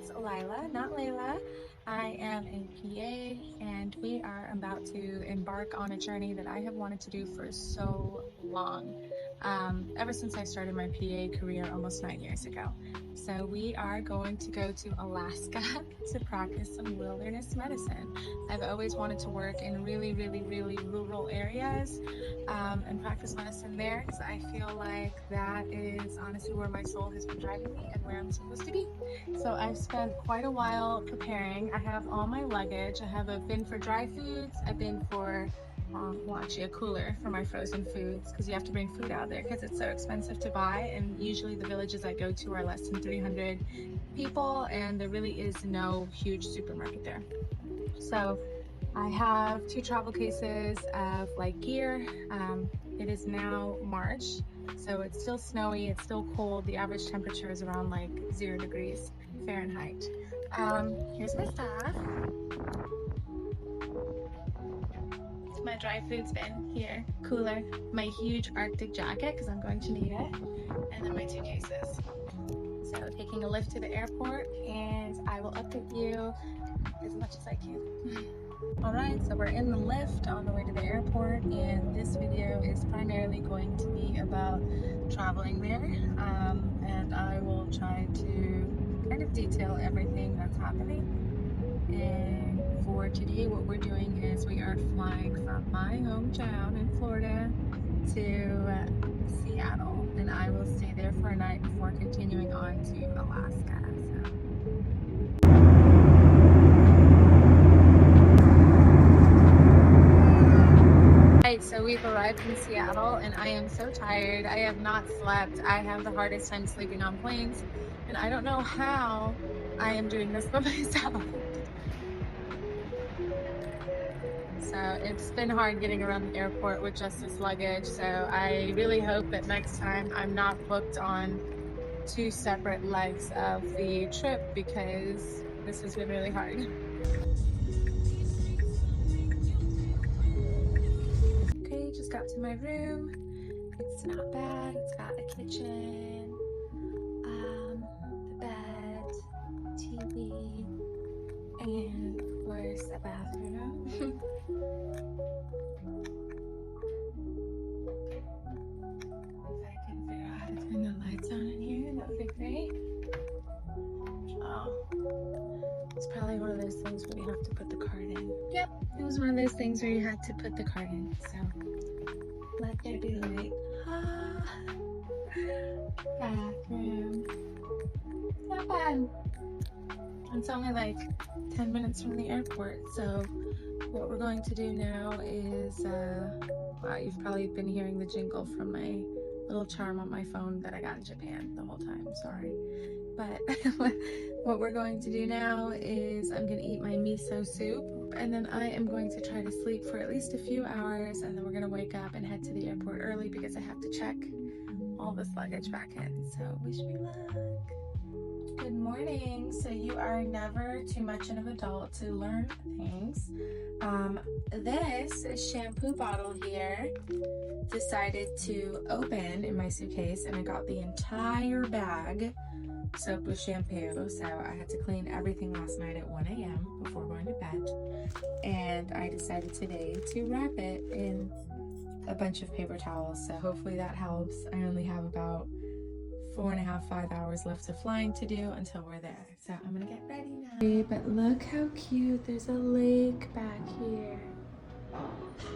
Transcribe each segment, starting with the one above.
It's Laila, not Layla. I am a PA and we are about to embark on a journey that I have wanted to do for so long, ever since I started my PA career almost 9 years ago. So we are going to go to Alaska to practice some wilderness medicine. I've always wanted to work in really rural areas and practice medicine there because I feel like that is honestly where my soul has been driving me and where I'm supposed to be. So I've spent quite a while preparing. I have all my luggage. I have a bin for dry foods, a bin for, well, actually a cooler for my frozen foods because you have to bring food out there because it's so expensive to buy. And usually the villages I go to are less than 300 people and there really is no huge supermarket there. So I have 2 travel cases of light gear. It is now March, so it's still snowy, it's still cold. The average temperature is around like 0 degrees Fahrenheit. Here's my stuff. It's my dry foods bin here, cooler, my huge Arctic jacket because I'm going to need it, and then my 2 cases. So taking a lift to the airport and I will update you as much as I can. Alright, so we're in the lift on the way to the airport and this video is primarily going to be about traveling there, and I will try to kind of detail everything that's happening. And for today what we're doing is we are flying from my hometown in Florida to Seattle, and I will stay there for a night before continuing on to Alaska. So we've arrived in Seattle and I am so tired. I have not slept. I have the hardest time sleeping on planes and I don't know how I am doing this by myself. So it's been hard getting around the airport with just this luggage. So I really hope that next time I'm not booked on 2 separate legs of the trip because this has been really hard. Okay, just got to my room. It's not bad. It's got a kitchen, the bed, TV, and of course a bathroom. If I can figure out how to turn the lights on in here, that would be great. Oh, it's probably one of those things where you have to put the card in. Yep, it was one of those things where you had to put the card in. So let there be light. Bathroom. Not bad. It's only like 10 minutes from the airport, so what we're going to do now is, wow, you've probably been hearing the jingle from my little charm on my phone that I got in Japan the whole time, sorry. But what we're going to do now is I'm going to eat my miso soup, and then I am going to try to sleep for at least a few hours, and then we're going to wake up and head to the airport early because I have to check all this luggage back in. So wish me luck. Good morning. So you are never too much of an adult to learn things. This shampoo bottle here decided to open in my suitcase and I got the entire bag soaked with shampoo, so I had to clean everything last night at 1 a.m. before going to bed, and I decided today to wrap it in a bunch of paper towels, so hopefully that helps. I only have about 4.5–5 hours left of flying to do until we're there, so I'm gonna get ready now. But look how cute, there's a lake back here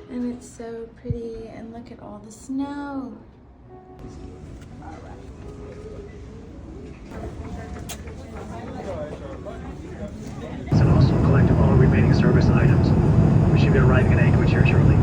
and it's so pretty, and look at all the snow. And also collect all remaining service items. We should be arriving at Anchorage here shortly.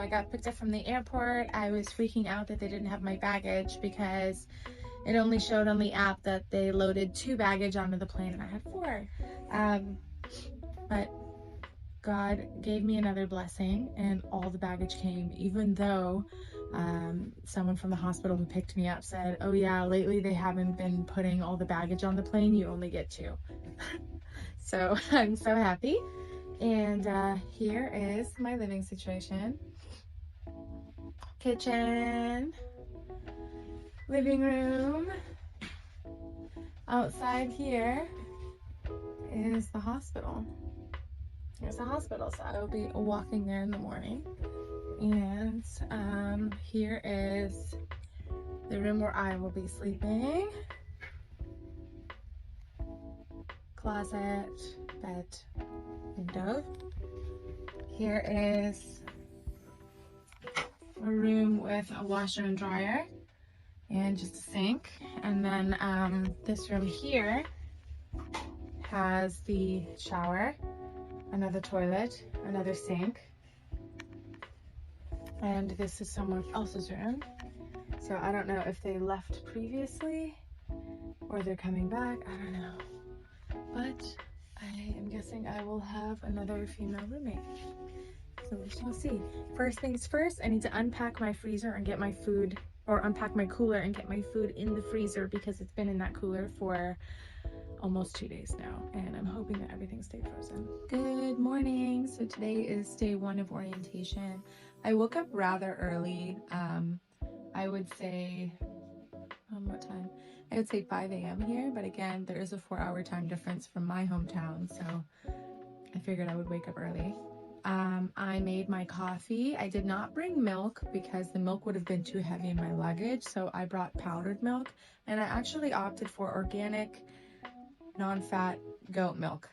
I got picked up from the airport. I was freaking out that they didn't have my baggage because it only showed on the app that they loaded 2 baggage onto the plane and I had 4. But God gave me another blessing and all the baggage came, even though someone from the hospital who picked me up said, oh yeah, lately they haven't been putting all the baggage on the plane, you only get 2. So I'm so happy. And here is my living situation. Kitchen, living room. Outside here is the hospital. There's a hospital, so I will be walking there in the morning. And here is the room where I will be sleeping. Closet, bed, window. Here is a room with a washer and dryer and just a sink. And then this room here has the shower, another toilet, another sink. And this is someone else's room. So I don't know if they left previously or they're coming back. I don't know. But I am guessing I will have another female roommate. So we shall see. First things first, I need to unpack my freezer and get my food, or unpack my cooler and get my food in the freezer because it's been in that cooler for almost 2 days now, and I'm hoping that everything stayed frozen. Good morning. So today is day 1 of orientation. I woke up rather early. I would say, what time? I would say 5 a.m. here, but again, there is a 4-hour time difference from my hometown, so I figured I would wake up early. I made my coffee. I did not bring milk because the milk would have been too heavy in my luggage, so I brought powdered milk, and I actually opted for organic, non-fat goat milk,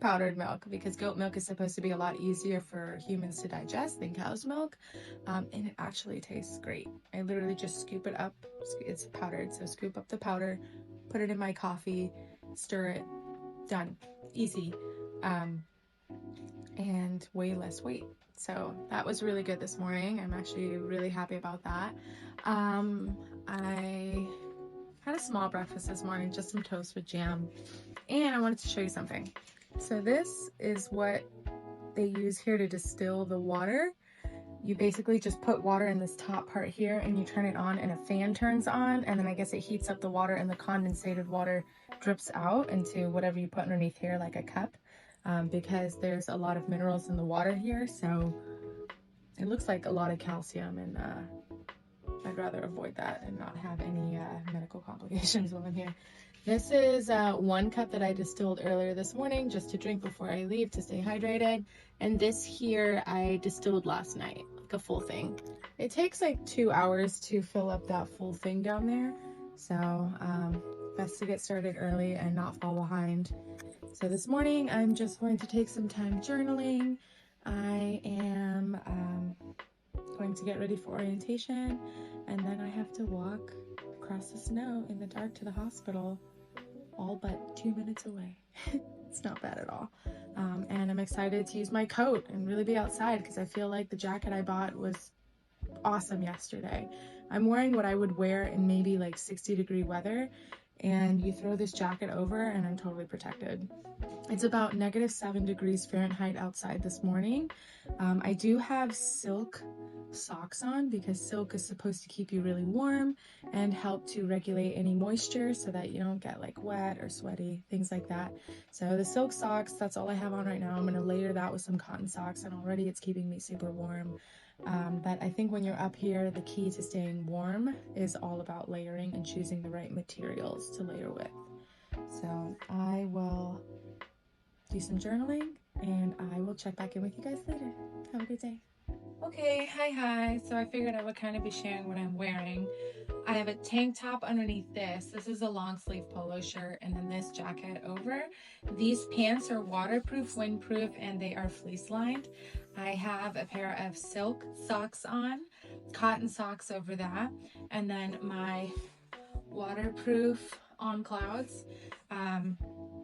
powdered milk, because goat milk is supposed to be a lot easier for humans to digest than cow's milk, and it actually tastes great. I literally just scoop it up. It's powdered, so scoop up the powder, put it in my coffee, stir it, done. Easy. And way less weight. So that was really good this morning. I'm actually really happy about that. I had a small breakfast this morning, just some toast with jam, and I wanted to show you something. So this is what they use here to distill the water. You basically just put water in this top part here and you turn it on and a fan turns on, and then I guess it heats up the water and the condensated water drips out into whatever you put underneath here, like a cup. Because there's a lot of minerals in the water here, so it looks like a lot of calcium, and I'd rather avoid that and not have any medical complications while I'm here. This is 1 cup that I distilled earlier this morning just to drink before I leave to stay hydrated, and this here I distilled last night, like a full thing. It takes like 2 hours to fill up that full thing down there, so best to get started early and not fall behind. So this morning, I'm just going to take some time journaling. I am going to get ready for orientation, and then I have to walk across the snow in the dark to the hospital, all but 2 minutes away. It's not bad at all. And I'm excited to use my coat and really be outside because I feel like the jacket I bought was awesome yesterday. I'm wearing what I would wear in maybe like 60-degree weather, and you throw this jacket over and I'm totally protected. It's about -7 degrees Fahrenheit outside this morning. I do have silk socks on because silk is supposed to keep you really warm and help to regulate any moisture so that you don't get like wet or sweaty, things like that. So the silk socks, that's all I have on right now. I'm going to layer that with some cotton socks, and already it's keeping me super warm. But I think when you're up here, the key to staying warm is all about layering and choosing the right materials to layer with. So I will do some journaling and I will check back in with you guys later. Have a good day. Okay, hi. So I figured I would kind of be sharing what I'm wearing. I have a tank top underneath this. This is a long sleeve polo shirt, and then this jacket over. These pants are waterproof, windproof, and they are fleece lined. I have a pair of silk socks on, cotton socks over that, and then my waterproof On Clouds.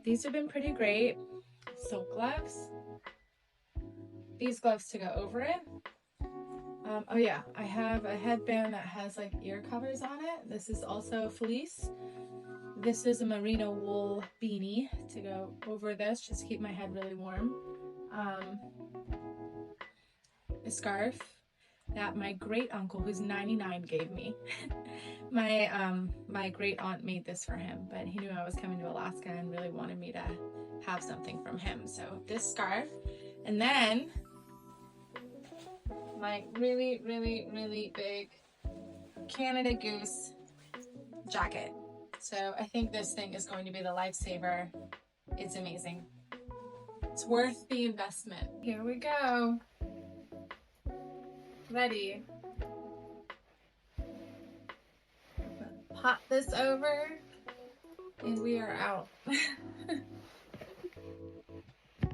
These have been pretty great. Silk gloves. These gloves to go over it. Oh yeah, I have a headband that has like ear covers on it. This is also fleece. This is a merino wool beanie to go over this, just keep my head really warm. A scarf that my great uncle, who's 99, gave me. My great aunt made this for him, but he knew I was coming to Alaska and really wanted me to have something from him. So this scarf, and then my really, really, really big Canada Goose jacket. So I think this thing is going to be the lifesaver. It's amazing. It's worth the investment. Here we go. Ready. Pop this over and we are out.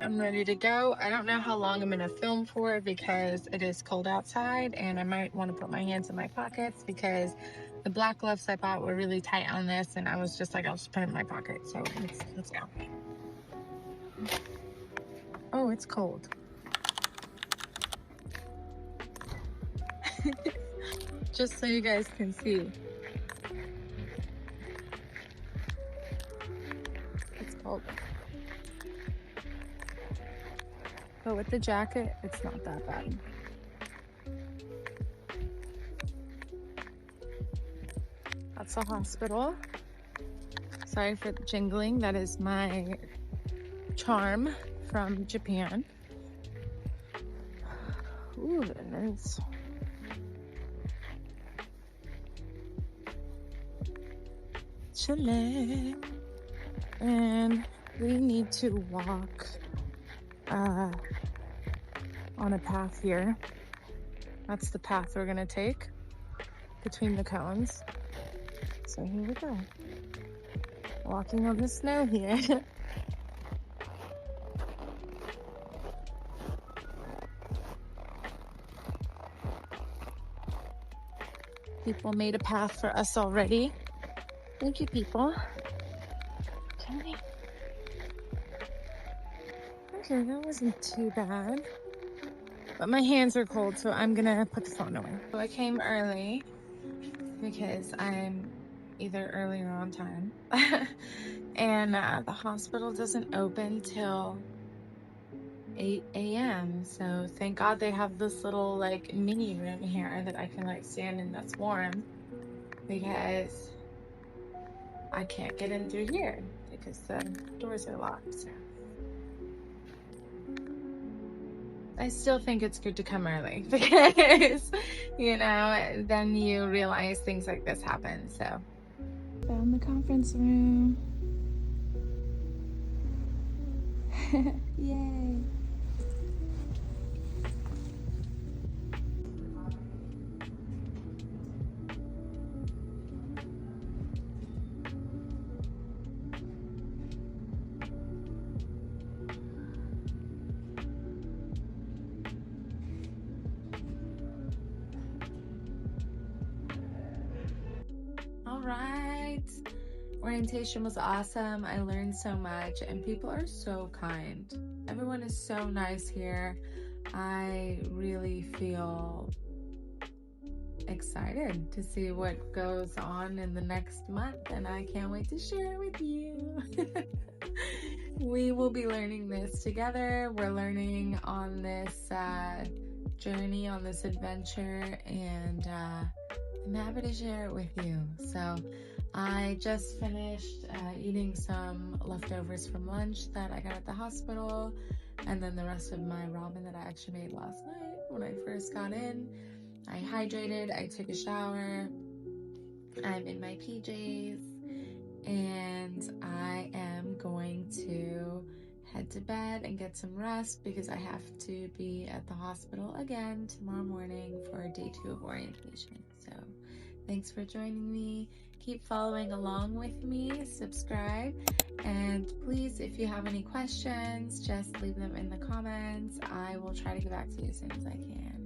I'm ready to go. I don't know how long I'm gonna film for because it is cold outside and I might want to put my hands in my pockets because the black gloves I bought were really tight on this and I was just like, I'll just put it in my pocket. So let's go. Oh, it's cold. Just so you guys can see. It's cold. But with the jacket, it's not that bad. That's the hospital. Sorry for the jingling. That is my charm from Japan. Ooh, goodness. Chilling. And we need to walk on a path here. That's the path we're gonna take between the cones. So here we go. Walking on the snow here. People made a path for us already. Thank you, people. Okay. Okay, that wasn't too bad. But my hands are cold, so I'm gonna put the phone away. So I came early because I'm either early or on time. And the hospital doesn't open till 8 a.m. So thank God they have this little like mini room here that I can like stand in that's warm because I can't get in through here because the doors are locked. So I still think it's good to come early because, you know, then you realize things like this happen. So found the conference room. Yay. All right. Orientation was awesome. I learned so much and people are so kind. Everyone is so nice here. I really feel excited to see what goes on in the next month and I can't wait to share it with you. We will be learning this together. We're learning on this journey, on this adventure, and I'm happy to share it with you. So I just finished eating some leftovers from lunch that I got at the hospital, and then the rest of my ramen that I actually made last night when I first got in. I hydrated, I took a shower, I'm in my PJs, and I am going to head to bed and get some rest because I have to be at the hospital again tomorrow morning for day 2 of orientation. So thanks for joining me. Keep following along with me, subscribe, and please, if you have any questions, just leave them in the comments. I will try to get back to you as soon as I can.